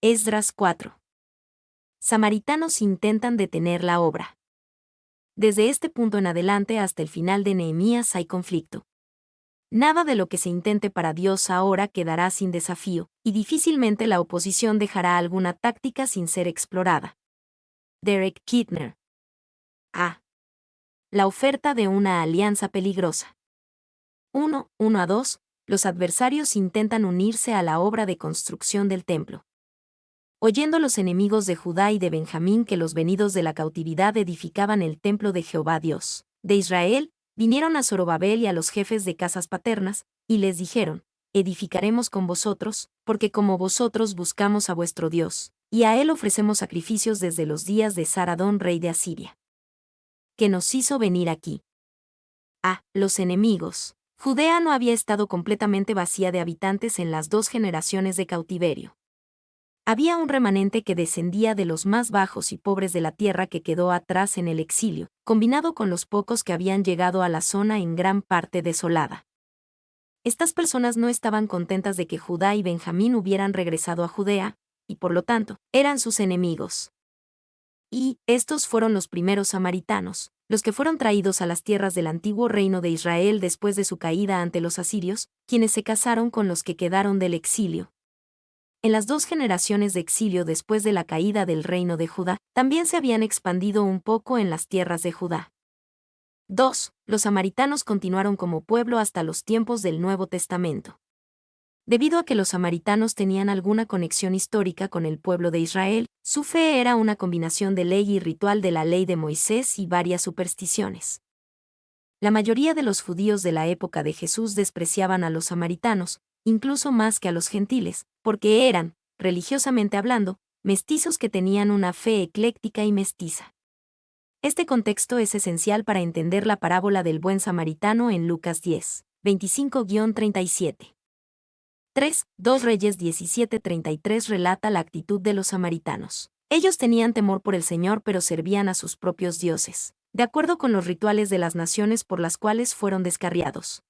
Esdras 4. Samaritanos intentan detener la obra. Desde este punto en adelante hasta el final de Nehemías hay conflicto. Nada de lo que se intente para Dios ahora quedará sin desafío, y difícilmente la oposición dejará alguna táctica sin ser explorada. Derek Kidner. A. La oferta de una alianza peligrosa. 1:1-2. Los adversarios intentan unirse a la obra de construcción del templo. Oyendo los enemigos de Judá y de Benjamín que los venidos de la cautividad edificaban el templo de Jehová Dios de Israel, vinieron a Zorobabel y a los jefes de casas paternas, y les dijeron: edificaremos con vosotros, porque como vosotros buscamos a vuestro Dios, y a él ofrecemos sacrificios desde los días de Saradón rey de Asiria, que nos hizo venir aquí. A. Los enemigos. Judea no había estado completamente vacía de habitantes en las 2 generaciones de cautiverio. Había un remanente que descendía de los más bajos y pobres de la tierra que quedó atrás en el exilio, combinado con los pocos que habían llegado a la zona en gran parte desolada. Estas personas no estaban contentas de que Judá y Benjamín hubieran regresado a Judea, y por lo tanto, eran sus enemigos. Y estos fueron los primeros samaritanos, los que fueron traídos a las tierras del antiguo reino de Israel después de su caída ante los asirios, quienes se casaron con los que quedaron del exilio. En las 2 generaciones de exilio después de la caída del reino de Judá, también se habían expandido un poco en las tierras de Judá. 2. Los samaritanos continuaron como pueblo hasta los tiempos del Nuevo Testamento. Debido a que los samaritanos tenían alguna conexión histórica con el pueblo de Israel, su fe era una combinación de ley y ritual de la ley de Moisés y varias supersticiones. La mayoría de los judíos de la época de Jesús despreciaban a los samaritanos, incluso más que a los gentiles, porque eran, religiosamente hablando, mestizos que tenían una fe ecléctica y mestiza. Este contexto es esencial para entender la parábola del buen samaritano en Lucas 10, 25-37. 3. 2 Reyes 17:33 relata la actitud de los samaritanos. Ellos tenían temor por el Señor pero servían a sus propios dioses, de acuerdo con los rituales de las naciones por las cuales fueron descarriados.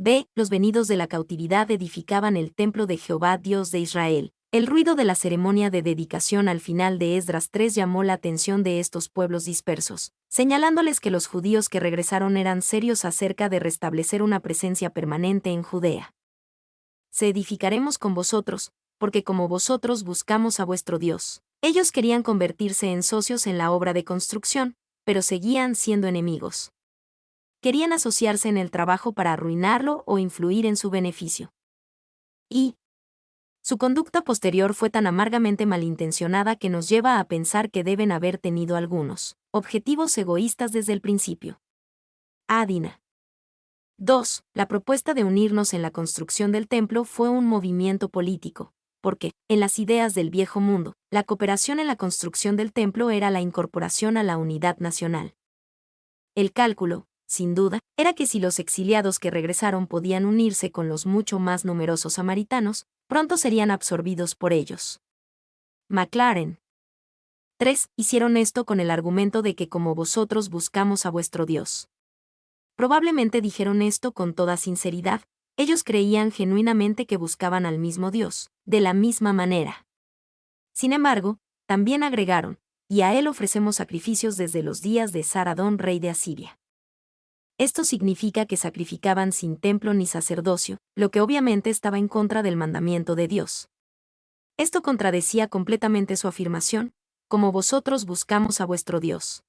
B. Los venidos de la cautividad edificaban el templo de Jehová Dios de Israel. El ruido de la ceremonia de dedicación al final de Esdras 3 llamó la atención de estos pueblos dispersos, señalándoles que los judíos que regresaron eran serios acerca de restablecer una presencia permanente en Judea. Se edificaremos con vosotros, porque como vosotros buscamos a vuestro Dios. Ellos querían convertirse en socios en la obra de construcción, pero seguían siendo enemigos. Querían asociarse en el trabajo para arruinarlo o influir en su beneficio. Y su conducta posterior fue tan amargamente malintencionada que nos lleva a pensar que deben haber tenido algunos objetivos egoístas desde el principio. Adina. 2. La propuesta de unirnos en la construcción del templo fue un movimiento político, porque, en las ideas del viejo mundo, la cooperación en la construcción del templo era la incorporación a la unidad nacional. El cálculo, sin duda, era que si los exiliados que regresaron podían unirse con los mucho más numerosos samaritanos, pronto serían absorbidos por ellos. Maclaren. 3. Hicieron esto con el argumento de que como vosotros buscamos a vuestro Dios. Probablemente dijeron esto con toda sinceridad, ellos creían genuinamente que buscaban al mismo Dios, de la misma manera. Sin embargo, también agregaron, y a él ofrecemos sacrificios desde los días de Saradón rey de Asiria. Esto significa que sacrificaban sin templo ni sacerdocio, lo que obviamente estaba en contra del mandamiento de Dios. Esto contradecía completamente su afirmación, como vosotros buscamos a vuestro Dios.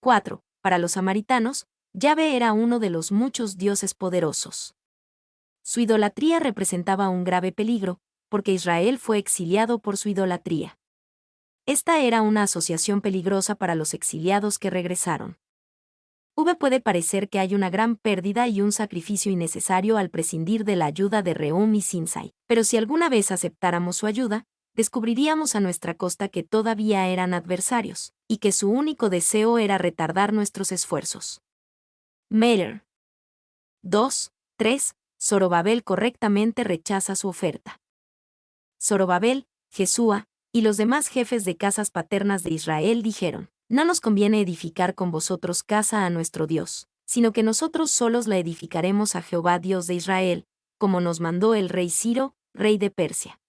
4. Para los samaritanos, Yahvé era uno de los muchos dioses poderosos. Su idolatría representaba un grave peligro, porque Israel fue exiliado por su idolatría. Esta era una asociación peligrosa para los exiliados que regresaron. Puede parecer que hay una gran pérdida y un sacrificio innecesario al prescindir de la ayuda de Rehum y Simsai, pero si alguna vez aceptáramos su ayuda, descubriríamos a nuestra costa que todavía eran adversarios, y que su único deseo era retardar nuestros esfuerzos. Meller. 2. 3. Zorobabel correctamente rechaza su oferta. Zorobabel, Jesúa, y los demás jefes de casas paternas de Israel dijeron: no nos conviene edificar con vosotros casa a nuestro Dios, sino que nosotros solos la edificaremos a Jehová Dios de Israel, como nos mandó el rey Ciro, rey de Persia.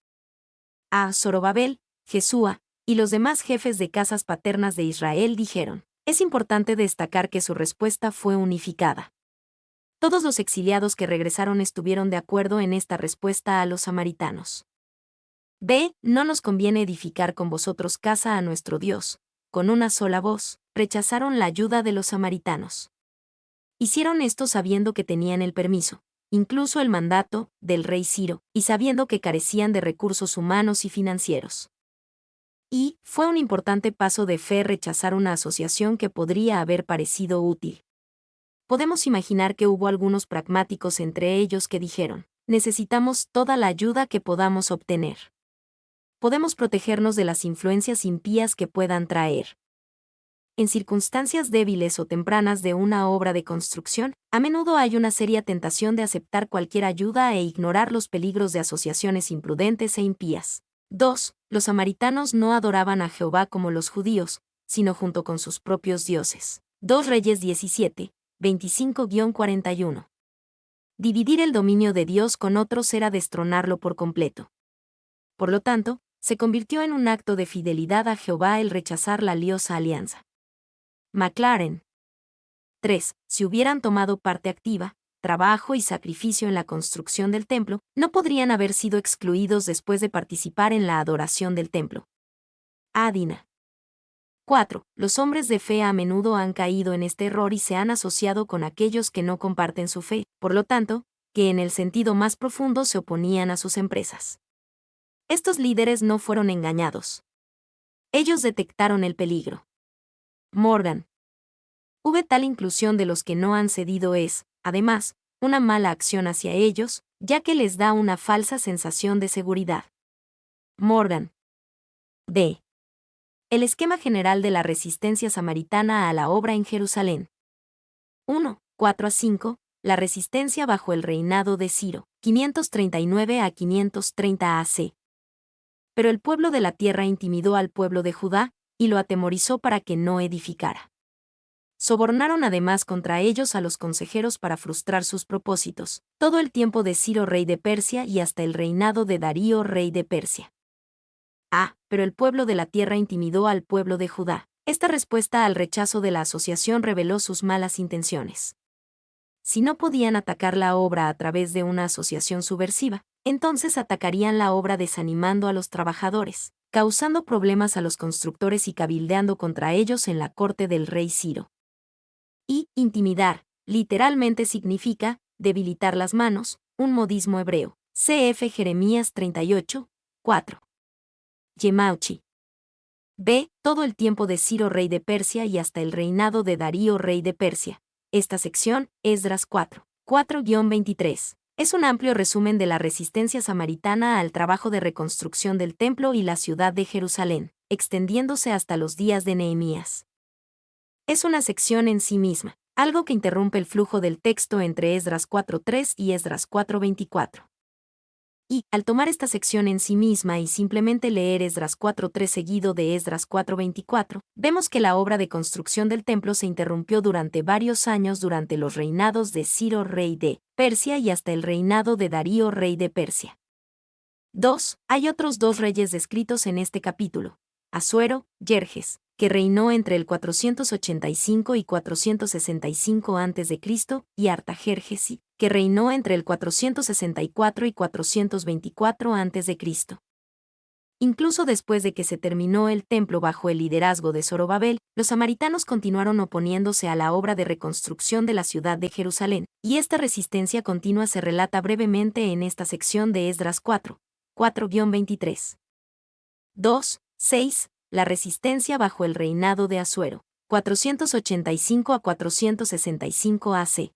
A Zorobabel, Jesúa, y los demás jefes de casas paternas de Israel dijeron. Es importante destacar que su respuesta fue unificada. Todos los exiliados que regresaron estuvieron de acuerdo en esta respuesta a los samaritanos. B. No nos conviene edificar con vosotros casa a nuestro Dios. Con una sola voz, rechazaron la ayuda de los samaritanos. Hicieron esto sabiendo que tenían el permiso, incluso el mandato, del rey Ciro, y sabiendo que carecían de recursos humanos y financieros. Y fue un importante paso de fe rechazar una asociación que podría haber parecido útil. Podemos imaginar que hubo algunos pragmáticos entre ellos que dijeron, necesitamos toda la ayuda que podamos obtener. Podemos protegernos de las influencias impías que puedan traer. En circunstancias débiles o tempranas de una obra de construcción, a menudo hay una seria tentación de aceptar cualquier ayuda e ignorar los peligros de asociaciones imprudentes e impías. 2. Los samaritanos no adoraban a Jehová como los judíos, sino junto con sus propios dioses. 2 Reyes 17, 25-41. Dividir el dominio de Dios con otros era destronarlo por completo. Por lo tanto, se convirtió en un acto de fidelidad a Jehová el rechazar la liosa alianza. McLaren. 3. Si hubieran tomado parte activa, trabajo y sacrificio en la construcción del templo, no podrían haber sido excluidos después de participar en la adoración del templo. Adina. 4. Los hombres de fe a menudo han caído en este error y se han asociado con aquellos que no comparten su fe, por lo tanto, que en el sentido más profundo se oponían a sus empresas. Estos líderes no fueron engañados. Ellos detectaron el peligro. Morgan. Tal inclusión de los que no han cedido es, además, una mala acción hacia ellos, ya que les da una falsa sensación de seguridad. Morgan. D. El esquema general de la resistencia samaritana a la obra en Jerusalén. 1. 4-5. La resistencia bajo el reinado de Ciro, 539-530 AC. Pero el pueblo de la tierra intimidó al pueblo de Judá, y lo atemorizó para que no edificara. Sobornaron además contra ellos a los consejeros para frustrar sus propósitos, todo el tiempo de Ciro rey de Persia y hasta el reinado de Darío rey de Persia. Pero el pueblo de la tierra intimidó al pueblo de Judá. Esta respuesta al rechazo de la asociación reveló sus malas intenciones. Si no podían atacar la obra a través de una asociación subversiva, entonces atacarían la obra desanimando a los trabajadores, causando problemas a los constructores y cabildeando contra ellos en la corte del rey Ciro. Y intimidar, literalmente significa debilitar las manos, un modismo hebreo. Cf. Jeremías 38, 4. Yemauchi. B. Todo el tiempo de Ciro rey de Persia y hasta el reinado de Darío rey de Persia. Esta sección, Esdras 4, 4-23. Es un amplio resumen de la resistencia samaritana al trabajo de reconstrucción del templo y la ciudad de Jerusalén, extendiéndose hasta los días de Nehemías. Es una sección en sí misma, algo que interrumpe el flujo del texto entre Esdras 4:3 y Esdras 4:24. Y, al tomar esta sección en sí misma y simplemente leer Esdras 4:3 seguido de Esdras 4:24, vemos que la obra de construcción del templo se interrumpió durante varios años durante los reinados de Ciro rey de Persia y hasta el reinado de Darío rey de Persia. 2. Hay otros dos reyes descritos en este capítulo. Asuero, Yerjes, que reinó entre el 485 y 465 a.C., y Artajerjes, que reinó entre el 464 y 424 a.C. Incluso después de que se terminó el templo bajo el liderazgo de Zorobabel, los samaritanos continuaron oponiéndose a la obra de reconstrucción de la ciudad de Jerusalén, y esta resistencia continua se relata brevemente en esta sección de Esdras 4, 4-23. 2. 6. La resistencia bajo el reinado de Asuero, 485 a 465 AC.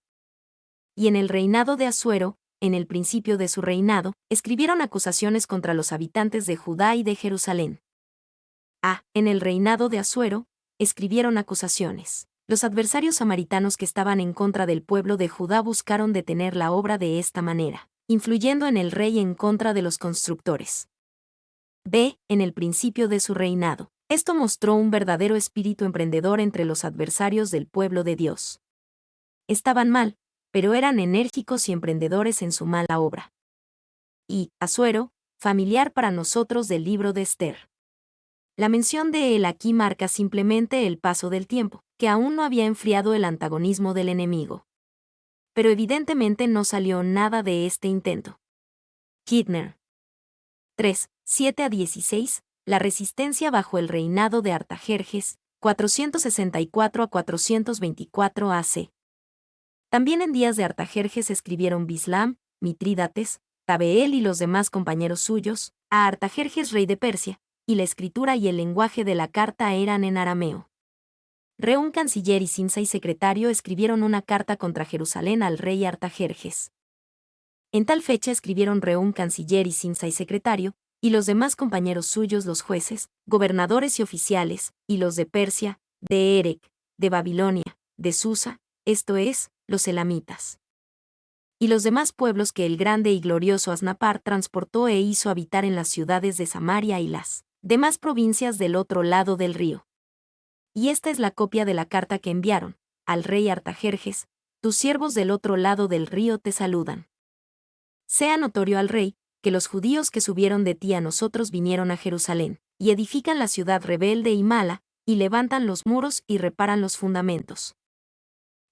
Y en el reinado de Asuero, en el principio de su reinado, escribieron acusaciones contra los habitantes de Judá y de Jerusalén. En el reinado de Asuero, escribieron acusaciones. Los adversarios samaritanos que estaban en contra del pueblo de Judá buscaron detener la obra de esta manera, influyendo en el rey en contra de los constructores. B. En el principio de su reinado. Esto mostró un verdadero espíritu emprendedor entre los adversarios del pueblo de Dios. Estaban mal, pero eran enérgicos y emprendedores en su mala obra. Y Asuero familiar para nosotros del libro de Esther. La mención de él aquí marca simplemente el paso del tiempo, que aún no había enfriado el antagonismo del enemigo. Pero evidentemente no salió nada de este intento. Kidner. 3, 7-16, la resistencia bajo el reinado de Artajerjes, 464 a 424 AC. También en días de Artajerjes escribieron Bislam, Mitrídates, Tabeel y los demás compañeros suyos, a Artajerjes rey de Persia, y la escritura y el lenguaje de la carta eran en arameo. Reún canciller y Simsai secretario escribieron una carta contra Jerusalén al rey Artajerjes. En tal fecha escribieron Reún canciller y Simsai secretario, y los demás compañeros suyos los jueces, gobernadores y oficiales, y los de Persia, de Erec, de Babilonia, de Susa, esto es, los elamitas. Y los demás pueblos que el grande y glorioso Asnapar transportó e hizo habitar en las ciudades de Samaria y las demás provincias del otro lado del río. Y esta es la copia de la carta que enviaron, al rey Artajerjes, tus siervos del otro lado del río te saludan. Sea notorio al rey, que los judíos que subieron de ti a nosotros vinieron a Jerusalén, y edifican la ciudad rebelde y mala, y levantan los muros y reparan los fundamentos.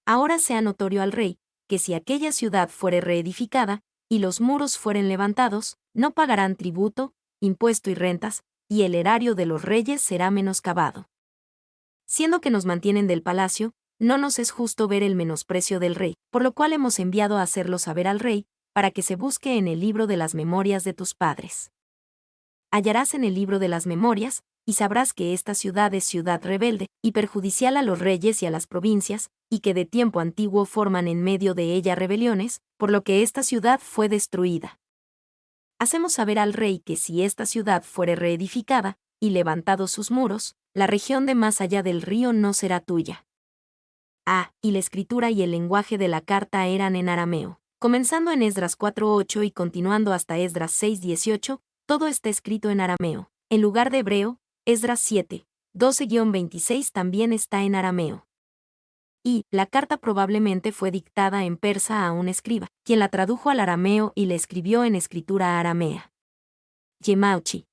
Ahora sea notorio al rey, que si aquella ciudad fuere reedificada, y los muros fueren levantados, no pagarán tributo, impuesto y rentas, y el erario de los reyes será menoscabado. Siendo que nos mantienen del palacio, no nos es justo ver el menosprecio del rey, por lo cual hemos enviado a hacerlo saber al rey, para que se busque en el libro de las memorias de tus padres. Hallarás en el libro de las memorias, y sabrás que esta ciudad es ciudad rebelde, y perjudicial a los reyes y a las provincias, y que de tiempo antiguo forman en medio de ella rebeliones, por lo que esta ciudad fue destruida. Hacemos saber al rey que si esta ciudad fuere reedificada, y levantados sus muros, la región de más allá del río no será tuya. Y la escritura y el lenguaje de la carta eran en arameo. Comenzando en Esdras 4:8 y continuando hasta Esdras 6:18, todo está escrito en arameo. En lugar de hebreo, Esdras 7, 12-26 también está en arameo. Y la carta probablemente fue dictada en persa a un escriba, quien la tradujo al arameo y la escribió en escritura aramea. Yemauchi.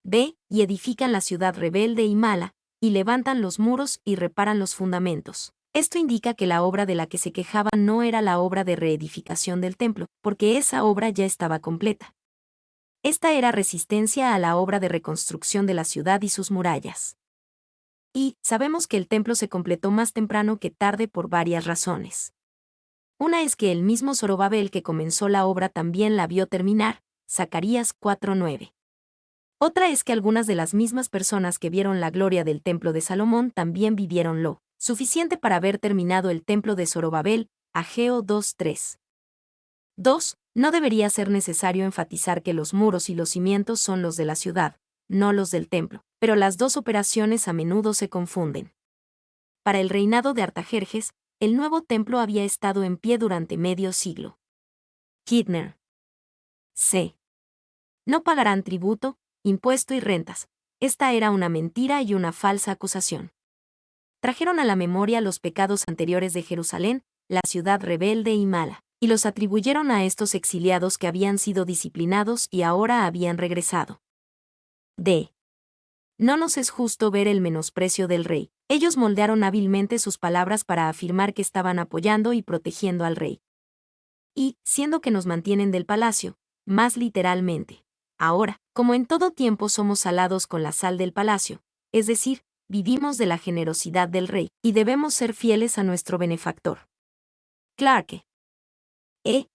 Ve, y edifican la ciudad rebelde y mala, y levantan los muros y reparan los fundamentos. Esto indica que la obra de la que se quejaban no era la obra de reedificación del templo, porque esa obra ya estaba completa. Esta era resistencia a la obra de reconstrucción de la ciudad y sus murallas. Y sabemos que el templo se completó más temprano que tarde por varias razones. Una es que el mismo Zorobabel que comenzó la obra también la vio terminar, Zacarías 4:9. Otra es que algunas de las mismas personas que vieron la gloria del templo de Salomón también vivieron lo suficiente para haber terminado el templo de Zorobabel, Ageo 2:3. 2. No debería ser necesario enfatizar que los muros y los cimientos son los de la ciudad, no los del templo, pero las dos operaciones a menudo se confunden. Para el reinado de Artajerjes, el nuevo templo había estado en pie durante medio siglo. Kidner. C. No pagarán tributo, impuesto y rentas. Esta era una mentira y una falsa acusación. Trajeron a la memoria los pecados anteriores de Jerusalén, la ciudad rebelde y mala, y los atribuyeron a estos exiliados que habían sido disciplinados y ahora habían regresado. D. No nos es justo ver el menosprecio del rey. Ellos moldearon hábilmente sus palabras para afirmar que estaban apoyando y protegiendo al rey. Y, siendo que nos mantienen del palacio, más literalmente. Ahora, como en todo tiempo somos salados con la sal del palacio, es decir, vivimos de la generosidad del rey, y debemos ser fieles a nuestro benefactor. Clarke.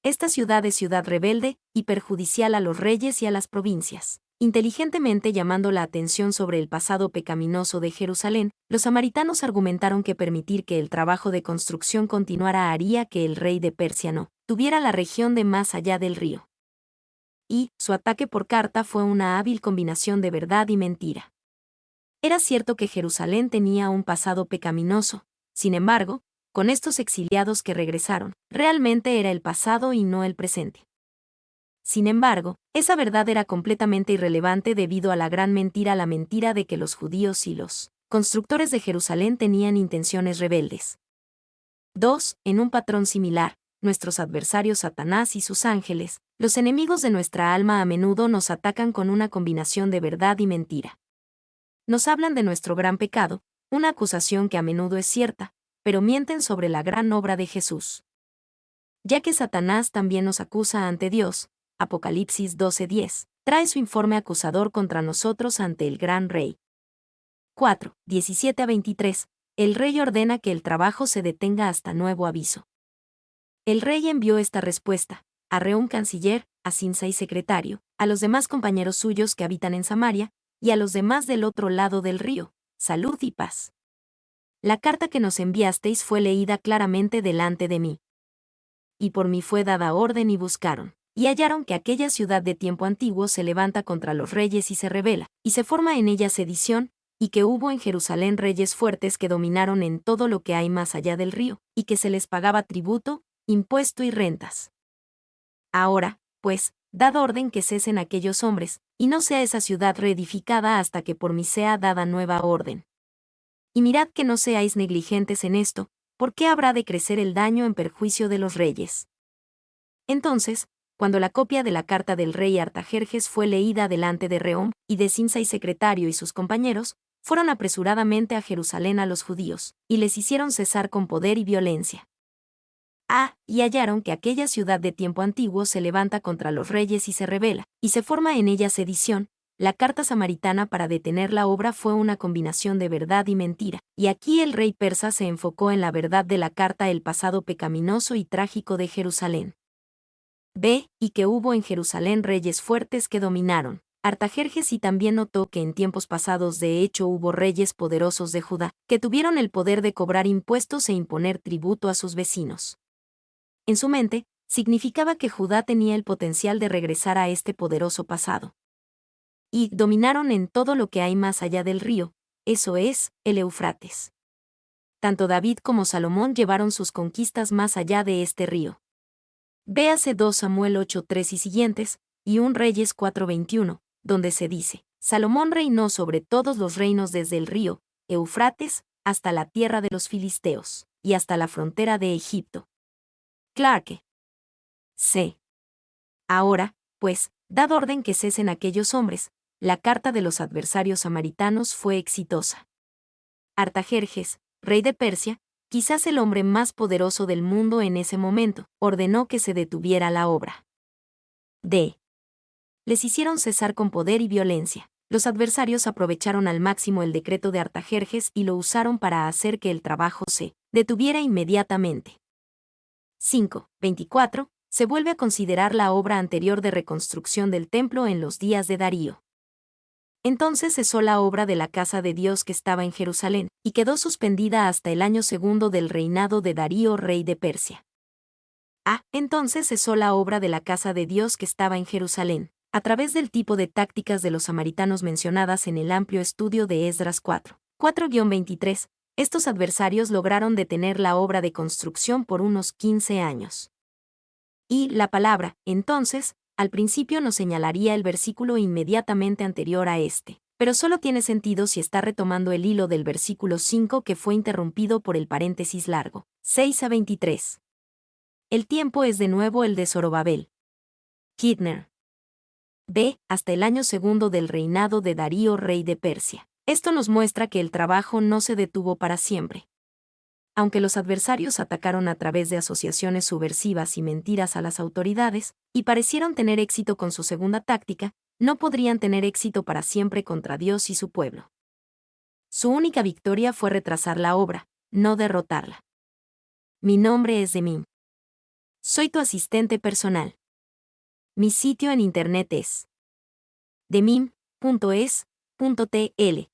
Esta ciudad es ciudad rebelde y perjudicial a los reyes y a las provincias. Inteligentemente llamando la atención sobre el pasado pecaminoso de Jerusalén, los samaritanos argumentaron que permitir que el trabajo de construcción continuara haría que el rey de Persia no tuviera la región de más allá del río. Y su ataque por carta fue una hábil combinación de verdad y mentira. Era cierto que Jerusalén tenía un pasado pecaminoso, sin embargo, con estos exiliados que regresaron, realmente era el pasado y no el presente. Sin embargo, esa verdad era completamente irrelevante debido a la gran mentira, la mentira de que los judíos y los constructores de Jerusalén tenían intenciones rebeldes. 2. En un patrón similar, nuestros adversarios Satanás y sus ángeles Los enemigos de nuestra alma a menudo nos atacan con una combinación de verdad y mentira. Nos hablan de nuestro gran pecado, una acusación que a menudo es cierta, pero mienten sobre la gran obra de Jesús. Ya que Satanás también nos acusa ante Dios, Apocalipsis 12:10, trae su informe acusador contra nosotros ante el gran rey. 4, 17 a 23. El rey ordena que el trabajo se detenga hasta nuevo aviso. El rey envió esta respuesta a Rehum canciller, a Simsai secretario, a los demás compañeros suyos que habitan en Samaria, y a los demás del otro lado del río, salud y paz. La carta que nos enviasteis fue leída claramente delante de mí. Y por mí fue dada orden y buscaron, y hallaron que aquella ciudad de tiempo antiguo se levanta contra los reyes y se rebela, y se forma en ella sedición, y que hubo en Jerusalén reyes fuertes que dominaron en todo lo que hay más allá del río, y que se les pagaba tributo, impuesto y rentas. Ahora, pues, dad orden que cesen aquellos hombres, y no sea esa ciudad reedificada hasta que por mí sea dada nueva orden. Y mirad que no seáis negligentes en esto, porque habrá de crecer el daño en perjuicio de los reyes. Entonces, cuando la copia de la carta del rey Artajerjes fue leída delante de Rehum y de Simsai secretario y sus compañeros, fueron apresuradamente a Jerusalén a los judíos, y les hicieron cesar con poder y violencia. Y hallaron que aquella ciudad de tiempo antiguo se levanta contra los reyes y se rebela, y se forma en ella sedición. La carta samaritana para detener la obra fue una combinación de verdad y mentira, y aquí el rey persa se enfocó en la verdad de la carta, el pasado pecaminoso y trágico de Jerusalén. Y que hubo en Jerusalén reyes fuertes que dominaron. Artajerjes y también notó que en tiempos pasados de hecho hubo reyes poderosos de Judá, que tuvieron el poder de cobrar impuestos e imponer tributo a sus vecinos. En su mente, significaba que Judá tenía el potencial de regresar a este poderoso pasado. Y dominaron en todo lo que hay más allá del río, eso es, el Eufrates. Tanto David como Salomón llevaron sus conquistas más allá de este río. Véase 2 Samuel 8:3 y siguientes, y 1 Reyes 4:21, donde se dice, Salomón reinó sobre todos los reinos desde el río, Eufrates, hasta la tierra de los filisteos, y hasta la frontera de Egipto. Clarke. C. Ahora, pues, dad orden que cesen aquellos hombres. La carta de los adversarios samaritanos fue exitosa. Artajerjes, rey de Persia, quizás el hombre más poderoso del mundo en ese momento, ordenó que se detuviera la obra. Les hicieron cesar con poder y violencia. Los adversarios aprovecharon al máximo el decreto de Artajerjes y lo usaron para hacer que el trabajo se detuviera inmediatamente. 5:24. Se vuelve a considerar la obra anterior de reconstrucción del templo en los días de Darío. Entonces cesó la obra de la casa de Dios que estaba en Jerusalén, y quedó suspendida hasta el año segundo del reinado de Darío, rey de Persia. Entonces cesó la obra de la casa de Dios que estaba en Jerusalén, a través del tipo de tácticas de los samaritanos mencionadas en el amplio estudio de Esdras 4:23, estos adversarios lograron detener la obra de construcción por unos 15 años. Y la palabra, entonces, al principio nos señalaría el versículo inmediatamente anterior a este, pero solo tiene sentido si está retomando el hilo del versículo 5 que fue interrumpido por el paréntesis largo, 6-23. El tiempo es de nuevo el de Zorobabel. Kidner. Hasta el año segundo del reinado de Darío, rey de Persia. Esto nos muestra que el trabajo no se detuvo para siempre. Aunque los adversarios atacaron a través de asociaciones subversivas y mentiras a las autoridades, y parecieron tener éxito con su segunda táctica, no podrían tener éxito para siempre contra Dios y su pueblo. Su única victoria fue retrasar la obra, no derrotarla. Mi nombre es Demim. Soy tu asistente personal. Mi sitio en internet es demim.es.tl.